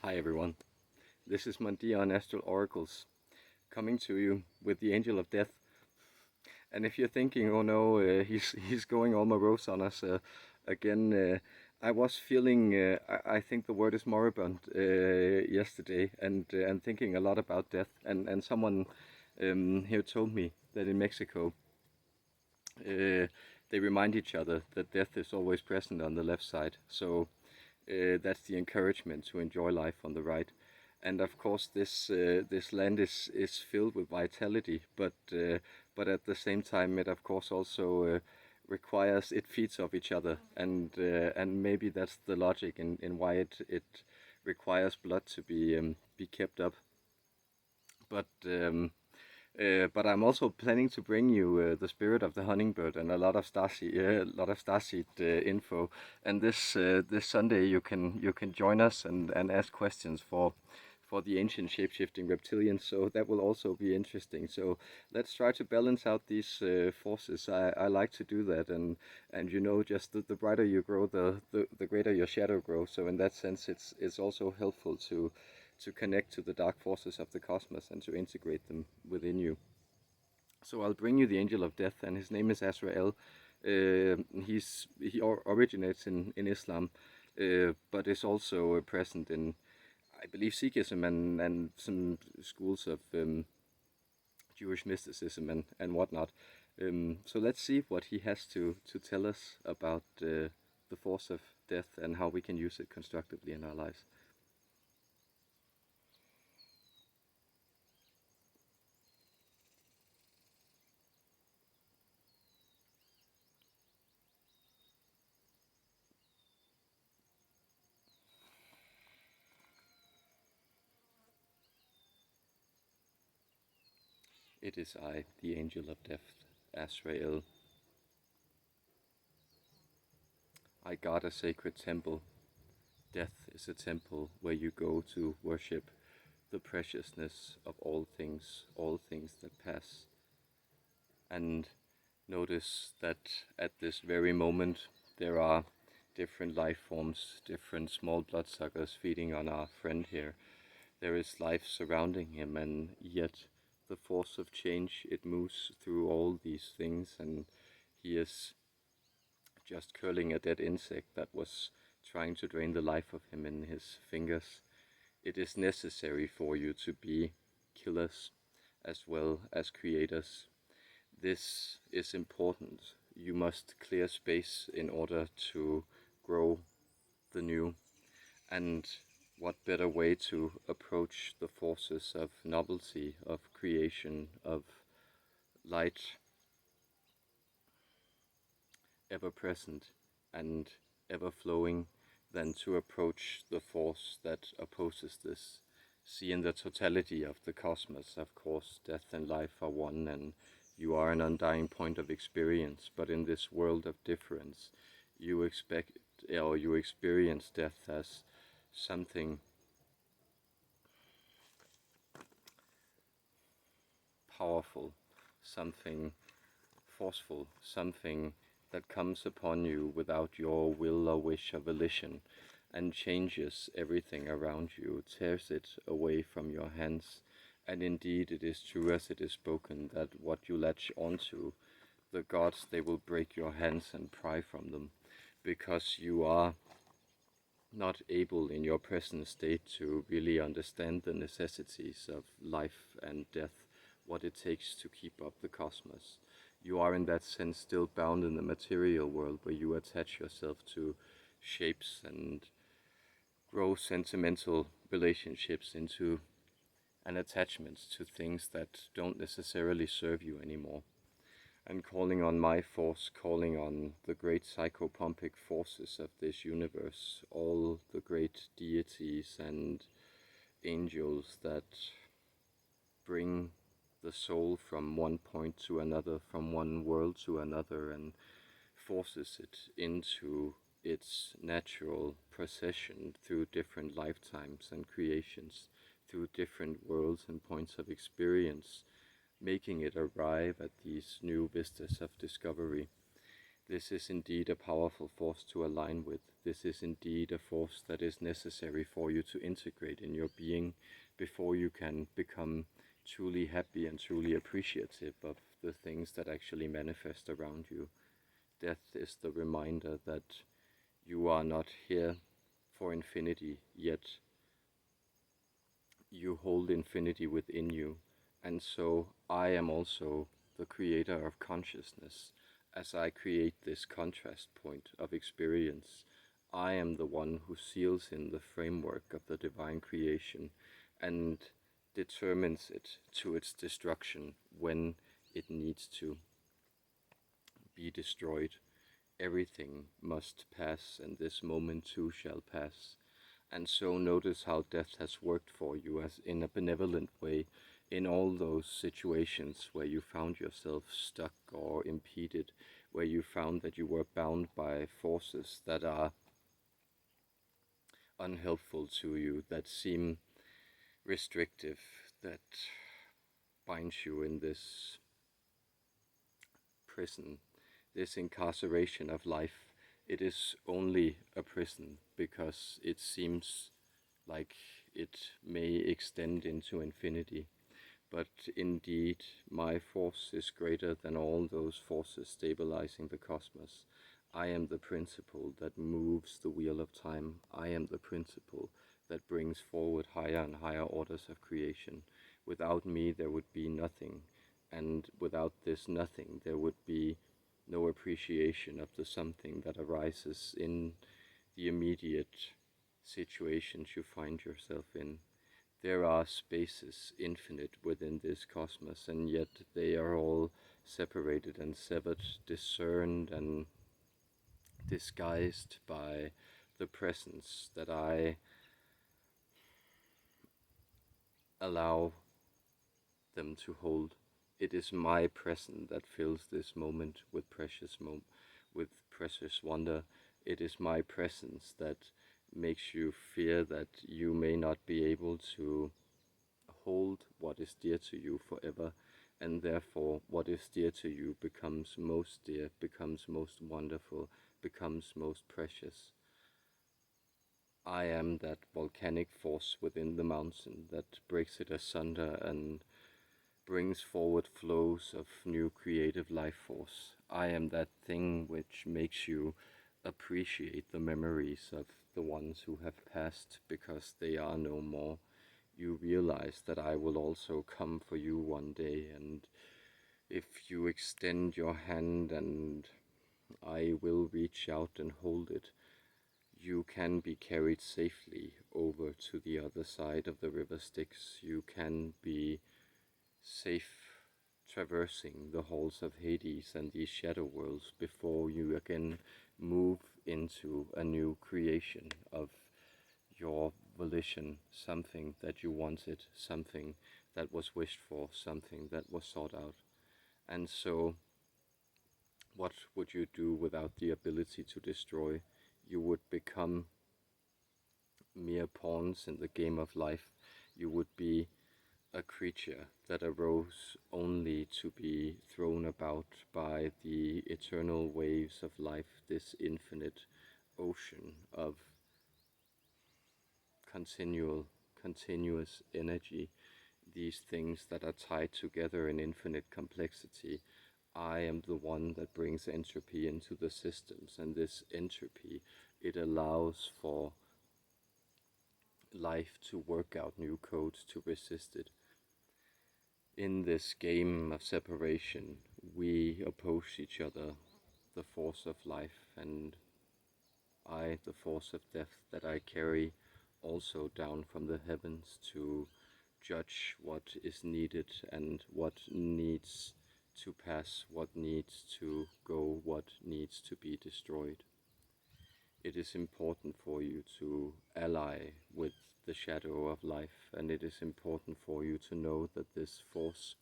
Hi everyone, this is Mandia on Astral Oracles, coming to you with the Angel of Death. And if you're thinking, oh no, he's going all morose on us again, I was feeling, I think the word is moribund yesterday, and thinking a lot about death. And someone here told me that in Mexico, they remind each other that death is always present on the left side. So that's the encouragement to enjoy life on the right. And of course, this land is filled with vitality, but at the same time, it of course also requires, it feeds off each other, and maybe that's the logic in why it requires blood to be kept up. But but I'm also planning to bring you the spirit of the hummingbird and a lot of starseed info. And this Sunday you can join us and ask questions for the ancient shapeshifting reptilians. So that will also be interesting. So let's try to balance out these forces. I like to do that, and you know, just the brighter you grow, the greater your shadow grows. So in that sense, it's also helpful to connect to the dark forces of the cosmos and to integrate them within you. So I'll bring you the Angel of Death, and his name is Azrael. He originates in Islam, but is also present in, I believe, Sikhism and some schools of Jewish mysticism and whatnot. So let's see what he has to tell us about the force of death and how we can use it constructively in our lives. It is I, the Angel of Death, Azrael. I guard a sacred temple. Death is a temple where you go to worship the preciousness of all things that pass. And notice that at this very moment there are different life forms, different small bloodsuckers feeding on our friend here. There is life surrounding him, and yet the force of change, it moves through all these things, and he is just curling a dead insect that was trying to drain the life of him in his fingers. It is necessary for you to be killers as well as creators. This is important. You must clear space in order to grow the new. And what better way to approach the forces of novelty, of creation, of light, ever present and ever flowing, than to approach the force that opposes this. See, in the totality of the cosmos, of course, death and life are one, and you are an undying point of experience. But in this world of difference, you experience death as something powerful, something forceful, something that comes upon you without your will or wish or volition, and changes everything around you, tears it away from your hands. And indeed it is true as it is spoken, that what you latch onto, the gods, they will break your hands and pry from them, because you are not able in your present state to really understand the necessities of life and death, what it takes to keep up the cosmos. You are in that sense still bound in the material world, where you attach yourself to shapes and grow sentimental relationships into an attachment to things that don't necessarily serve you anymore. And calling on my force, calling on the great psychopompic forces of this universe, all the great deities and angels that bring the soul from one point to another, from one world to another, and forces it into its natural procession through different lifetimes and creations, through different worlds and points of experience, making it arrive at these new vistas of discovery. This is indeed a powerful force to align with. This is indeed a force that is necessary for you to integrate in your being before you can become truly happy and truly appreciative of the things that actually manifest around you. Death is the reminder that you are not here for infinity, yet you hold infinity within you. And so I am also the creator of consciousness. As I create this contrast point of experience, I am the one who seals in the framework of the divine creation and determines it to its destruction when it needs to be destroyed. Everything must pass, and this moment too shall pass. And so notice how death has worked for you as in a benevolent way in all those situations where you found yourself stuck or impeded, where you found that you were bound by forces that are unhelpful to you, that seem restrictive, that binds you in this prison, this incarceration of life. It is only a prison because it seems like it may extend into infinity. But indeed, my force is greater than all those forces stabilizing the cosmos. I am the principle that moves the wheel of time. I am the principle that brings forward higher and higher orders of creation. Without me, there would be nothing. And without this nothing, there would be no appreciation of the something that arises in the immediate situations you find yourself in. There are spaces infinite within this cosmos, and yet they are all separated and severed, discerned and disguised by the presence that I allow them to hold. It is my presence that fills this moment with with precious wonder. It is my presence that makes you fear that you may not be able to hold what is dear to you forever, and therefore what is dear to you becomes most dear, becomes most wonderful, becomes most precious. I am that volcanic force within the mountain that breaks it asunder and brings forward flows of new creative life force. I am that thing which makes you appreciate the memories of the ones who have passed because they are no more. You realize that I will also come for you one day, and if you extend your hand and I will reach out and hold it, you can be carried safely over to the other side of the river Styx. You can be safe traversing the halls of Hades and these shadow worlds before you again move into a new creation of your volition, something that you wanted, something that was wished for, something that was sought out. And so, what would you do without the ability to destroy? You would become mere pawns in the game of life. You would be a creature that arose only to be thrown about by the eternal waves of life, this infinite ocean of continuous energy, these things that are tied together in infinite complexity. I am the one that brings entropy into the systems, and this entropy, it allows for life to work out new codes to resist it. In this game of separation, we oppose each other, the force of life and I, the force of death that I carry also down from the heavens to judge what is needed and what needs to pass, what needs to go, what needs to be destroyed. It is important for you to ally with the shadow of life, and it is important for you to know that this force,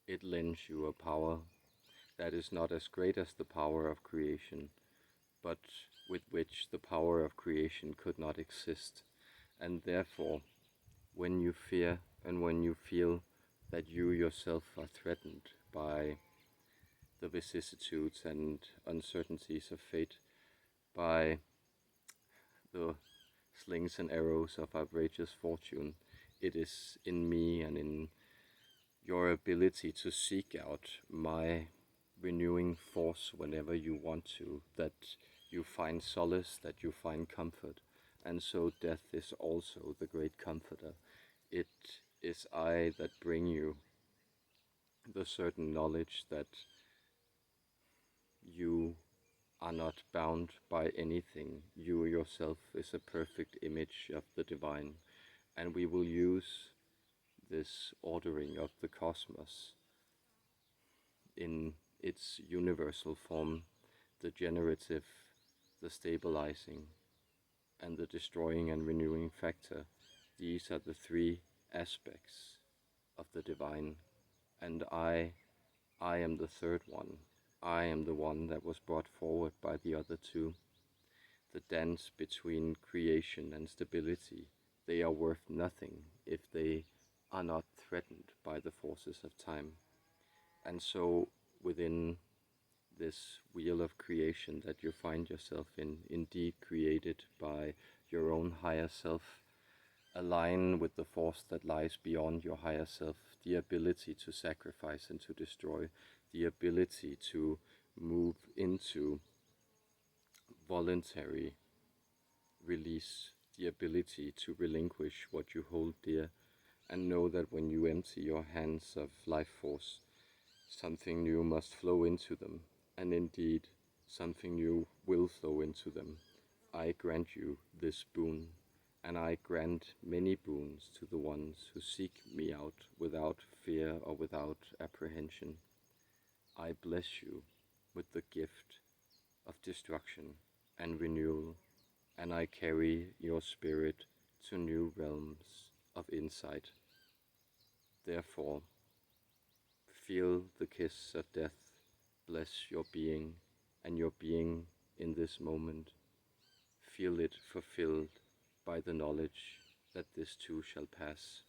it lends you a power that is not as great as the power of creation, but with which the power of creation could not exist. And therefore, when you fear and when you feel that you yourself are threatened by the vicissitudes and uncertainties of fate, by the slings and arrows of outrageous fortune. It is in me and in your ability to seek out my renewing force whenever you want to, that you find solace, that you find comfort. And so death is also the great comforter. It is I that bring you the certain knowledge that you are not bound by anything. You yourself is a perfect image of the divine, and we will use this ordering of the cosmos in its universal form, the generative, the stabilizing, and the destroying and renewing factor. These are the three aspects of the divine, and I am the third one. I am the one that was brought forward by the other two. The dance between creation and stability, they are worth nothing if they are not threatened by the forces of time. And so within this wheel of creation that you find yourself in, indeed created by your own higher self, align with the force that lies beyond your higher self, the ability to sacrifice and to destroy, the ability to move into voluntary release, the ability to relinquish what you hold dear, and know that when you empty your hands of life force, something new must flow into them, and indeed, something new will flow into them. I grant you this boon, and I grant many boons to the ones who seek me out without fear or without apprehension. I bless you with the gift of destruction and renewal, and I carry your spirit to new realms of insight. Therefore, feel the kiss of death bless your being and your being in this moment. Feel it fulfilled by the knowledge that this too shall pass.